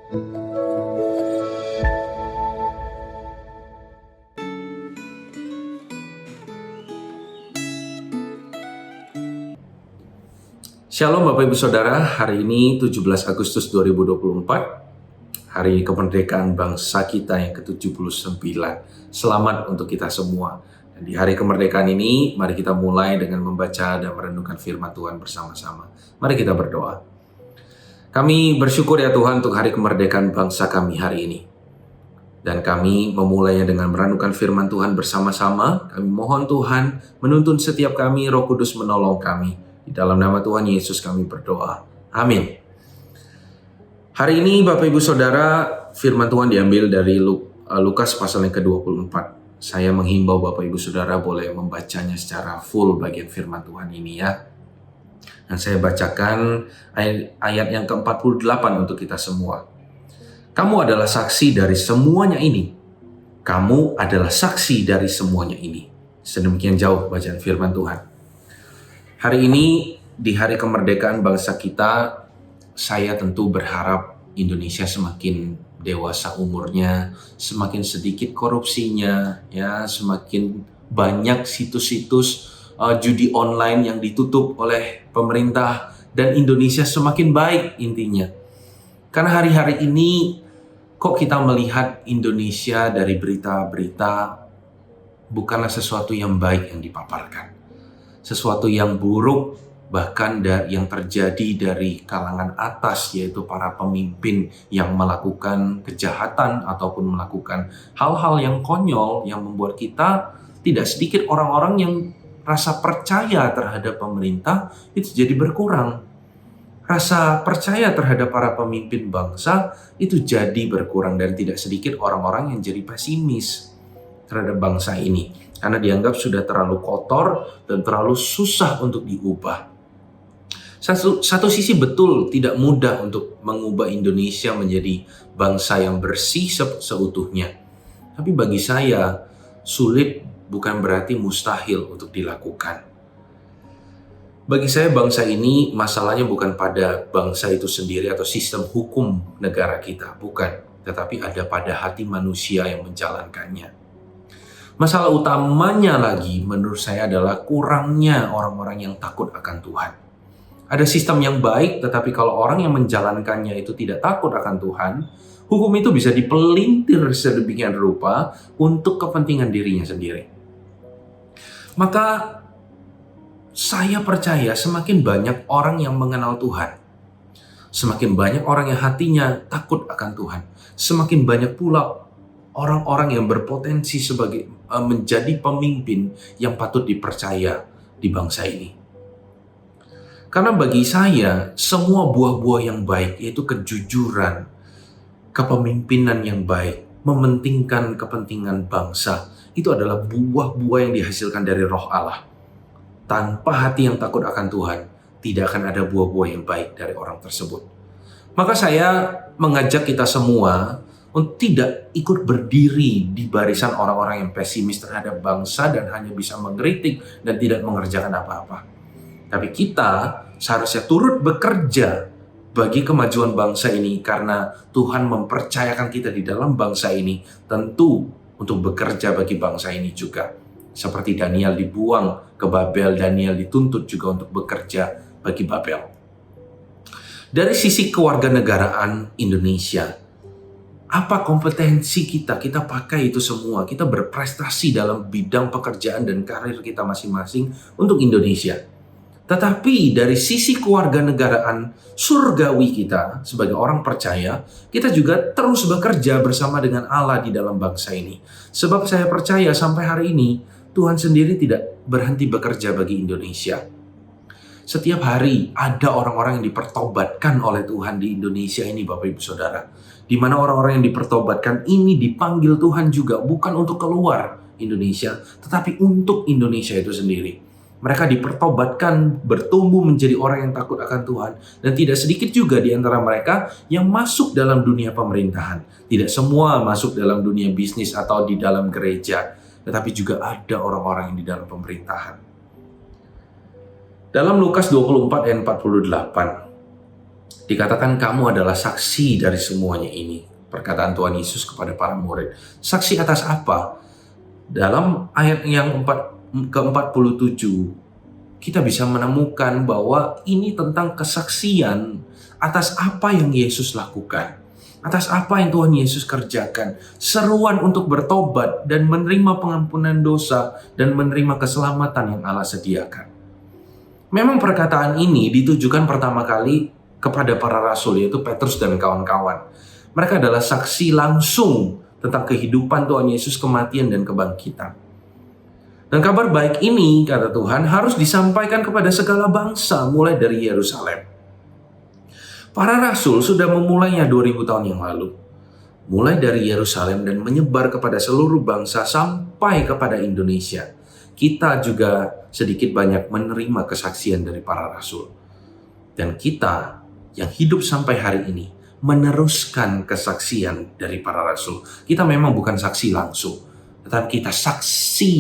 Shalom Bapak Ibu Saudara, hari ini 17 Agustus 2024, hari kemerdekaan bangsa kita yang ke-79. Selamat untuk kita semua. Dan di hari kemerdekaan ini, mari kita mulai dengan membaca dan merenungkan firman Tuhan bersama-sama. Mari kita berdoa. Kami bersyukur ya Tuhan untuk hari kemerdekaan bangsa kami hari ini. Dan kami memulainya dengan merenungkan firman Tuhan bersama-sama. Kami mohon Tuhan menuntun setiap kami, Roh Kudus menolong kami. Di dalam nama Tuhan Yesus kami berdoa. Amin. Hari ini Bapak Ibu Saudara, firman Tuhan diambil dari Lukas pasal yang ke-24. Saya menghimbau Bapak Ibu Saudara boleh membacanya secara full bagian firman Tuhan ini ya. Dan saya bacakan ayat yang ke-48 untuk kita semua. Kamu adalah saksi dari semuanya ini. Kamu adalah saksi dari semuanya ini. Sedemikian jauh bacaan firman Tuhan. Hari ini, di hari kemerdekaan bangsa kita, saya tentu berharap Indonesia semakin dewasa umurnya, semakin sedikit korupsinya, ya, semakin banyak situs-situs judi online yang ditutup oleh pemerintah, dan Indonesia semakin baik intinya. Karena hari-hari ini, kok kita melihat Indonesia dari berita-berita bukanlah sesuatu yang baik yang dipaparkan. Sesuatu yang buruk bahkan yang terjadi dari kalangan atas, yaitu para pemimpin yang melakukan kejahatan ataupun melakukan hal-hal yang konyol yang membuat kita tidak sedikit orang-orang yang rasa percaya terhadap pemerintah itu jadi berkurang. Rasa percaya terhadap para pemimpin bangsa itu jadi berkurang dan tidak sedikit orang-orang yang jadi pesimis terhadap bangsa ini. Karena dianggap sudah terlalu kotor dan terlalu susah untuk diubah. Satu sisi betul tidak mudah untuk mengubah Indonesia menjadi bangsa yang bersih seutuhnya. Tapi bagi saya, sulit bukan berarti mustahil untuk dilakukan. Bagi saya bangsa ini masalahnya bukan pada bangsa itu sendiri atau sistem hukum negara kita, bukan. Tetapi ada pada hati manusia yang menjalankannya. Masalah utamanya lagi menurut saya adalah kurangnya orang-orang yang takut akan Tuhan. Ada sistem yang baik, tetapi kalau orang yang menjalankannya itu tidak takut akan Tuhan, hukum itu bisa dipelintir sedemikian rupa untuk kepentingan dirinya sendiri. Maka saya percaya semakin banyak orang yang mengenal Tuhan, semakin banyak orang yang hatinya takut akan Tuhan, semakin banyak pula orang-orang yang berpotensi sebagai menjadi pemimpin yang patut dipercaya di bangsa ini. Karena bagi saya, semua buah-buah yang baik, yaitu kejujuran, kepemimpinan yang baik, mementingkan kepentingan bangsa, itu adalah buah-buah yang dihasilkan dari Roh Allah. Tanpa hati yang takut akan Tuhan, tidak akan ada buah-buah yang baik dari orang tersebut. Maka saya mengajak kita semua untuk tidak ikut berdiri di barisan orang-orang yang pesimis terhadap bangsa dan hanya bisa mengkritik dan tidak mengerjakan apa-apa. Tapi kita seharusnya turut bekerja bagi kemajuan bangsa ini karena Tuhan mempercayakan kita di dalam bangsa ini tentu untuk bekerja bagi bangsa ini juga. Seperti Daniel dibuang ke Babel, Daniel dituntut juga untuk bekerja bagi Babel. Dari sisi kewarganegaraan Indonesia, apa kompetensi kita? Kita pakai itu semua. Kita berprestasi dalam bidang pekerjaan dan karir kita masing-masing untuk Indonesia. Tetapi dari sisi kewarganegaraan surgawi kita sebagai orang percaya, kita juga terus bekerja bersama dengan Allah di dalam bangsa ini. Sebab saya percaya sampai hari ini Tuhan sendiri tidak berhenti bekerja bagi Indonesia. Setiap hari ada orang-orang yang dipertobatkan oleh Tuhan di Indonesia ini, Bapak Ibu Saudara. Di mana orang-orang yang dipertobatkan ini dipanggil Tuhan juga bukan untuk keluar Indonesia, tetapi untuk Indonesia itu sendiri. Mereka dipertobatkan, bertumbuh menjadi orang yang takut akan Tuhan. Dan tidak sedikit juga di antara mereka yang masuk dalam dunia pemerintahan. Tidak semua masuk dalam dunia bisnis atau di dalam gereja, tetapi juga ada orang-orang yang di dalam pemerintahan. Dalam Lukas 24 ayat 48, Dikatakan kamu adalah saksi dari semuanya ini. Perkataan Tuhan Yesus kepada para murid. Saksi atas apa? Dalam ayat yang ke-47, kita bisa menemukan bahwa ini tentang kesaksian atas apa yang Yesus lakukan. Atas apa yang Tuhan Yesus kerjakan. Seruan untuk bertobat dan menerima pengampunan dosa dan menerima keselamatan yang Allah sediakan. Memang perkataan ini ditujukan pertama kali kepada para rasul, yaitu Petrus dan kawan-kawan. Mereka adalah saksi langsung tentang kehidupan Tuhan Yesus, kematian dan kebangkitan. Dan kabar baik ini, kata Tuhan, harus disampaikan kepada segala bangsa mulai dari Yerusalem. Para rasul sudah memulainya 2000 tahun yang lalu. Mulai dari Yerusalem dan menyebar kepada seluruh bangsa sampai kepada Indonesia. Kita juga sedikit banyak menerima kesaksian dari para rasul. Dan kita yang hidup sampai hari ini meneruskan kesaksian dari para rasul. Kita memang bukan saksi langsung, tetapi kita saksi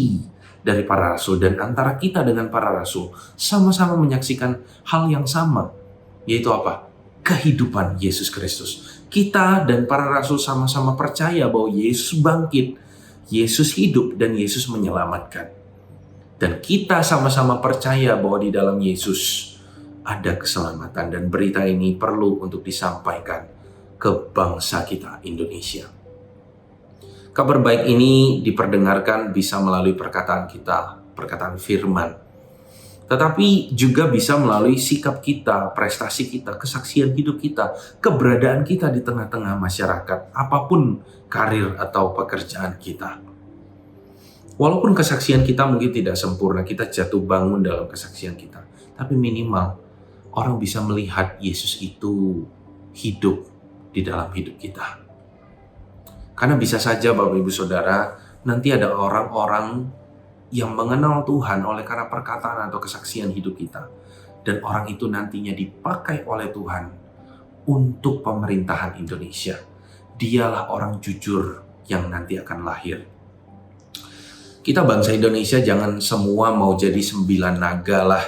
dari para rasul. Dan antara kita dengan para rasul sama-sama menyaksikan hal yang sama, yaitu apa? Kehidupan Yesus Kristus. Kita dan para rasul sama-sama percaya bahwa Yesus bangkit, Yesus hidup, dan Yesus menyelamatkan. Dan kita sama-sama percaya bahwa di dalam Yesus ada keselamatan, dan berita ini perlu untuk disampaikan ke bangsa kita, Indonesia. Kabar baik ini diperdengarkan bisa melalui perkataan kita, perkataan firman, tetapi juga bisa melalui sikap kita, prestasi kita, kesaksian hidup kita, keberadaan kita di tengah-tengah masyarakat, apapun karir atau pekerjaan kita. Walaupun kesaksian kita mungkin tidak sempurna, kita jatuh bangun dalam kesaksian kita, tapi minimal orang bisa melihat Yesus itu hidup di dalam hidup kita. Karena bisa saja Bapak Ibu Saudara, nanti ada orang-orang yang mengenal Tuhan oleh karena perkataan atau kesaksian hidup kita. Dan orang itu nantinya dipakai oleh Tuhan untuk pemerintahan Indonesia. Dialah orang jujur yang nanti akan lahir. Kita bangsa Indonesia jangan semua mau jadi 9 naga lah.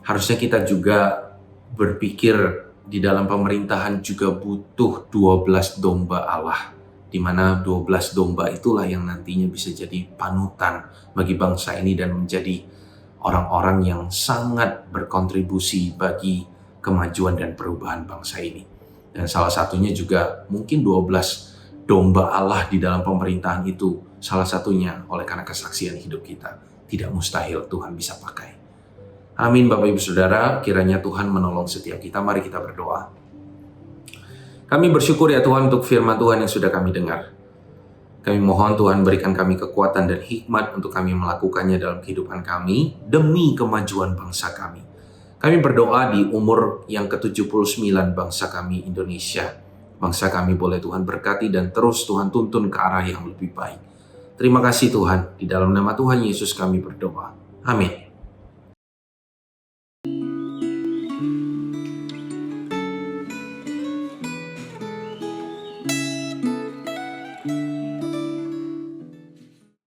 Harusnya kita juga berpikir di dalam pemerintahan juga butuh 12 domba Allah, di mana 12 domba itulah yang nantinya bisa jadi panutan bagi bangsa ini dan menjadi orang-orang yang sangat berkontribusi bagi kemajuan dan perubahan bangsa ini. Dan salah satunya juga mungkin 12 domba Allah di dalam pemerintahan itu, salah satunya oleh karena kesaksian hidup kita. Tidak mustahil Tuhan bisa pakai. Amin Bapak Ibu Saudara, kiranya Tuhan menolong setiap kita. Mari kita berdoa. Kami bersyukur ya Tuhan untuk firman Tuhan yang sudah kami dengar. Kami mohon Tuhan berikan kami kekuatan dan hikmat untuk kami melakukannya dalam kehidupan kami demi kemajuan bangsa kami. Kami berdoa di umur yang ke-79 bangsa kami Indonesia. Bangsa kami boleh Tuhan berkati dan terus Tuhan tuntun ke arah yang lebih baik. Terima kasih Tuhan, di dalam nama Tuhan Yesus kami berdoa. Amin.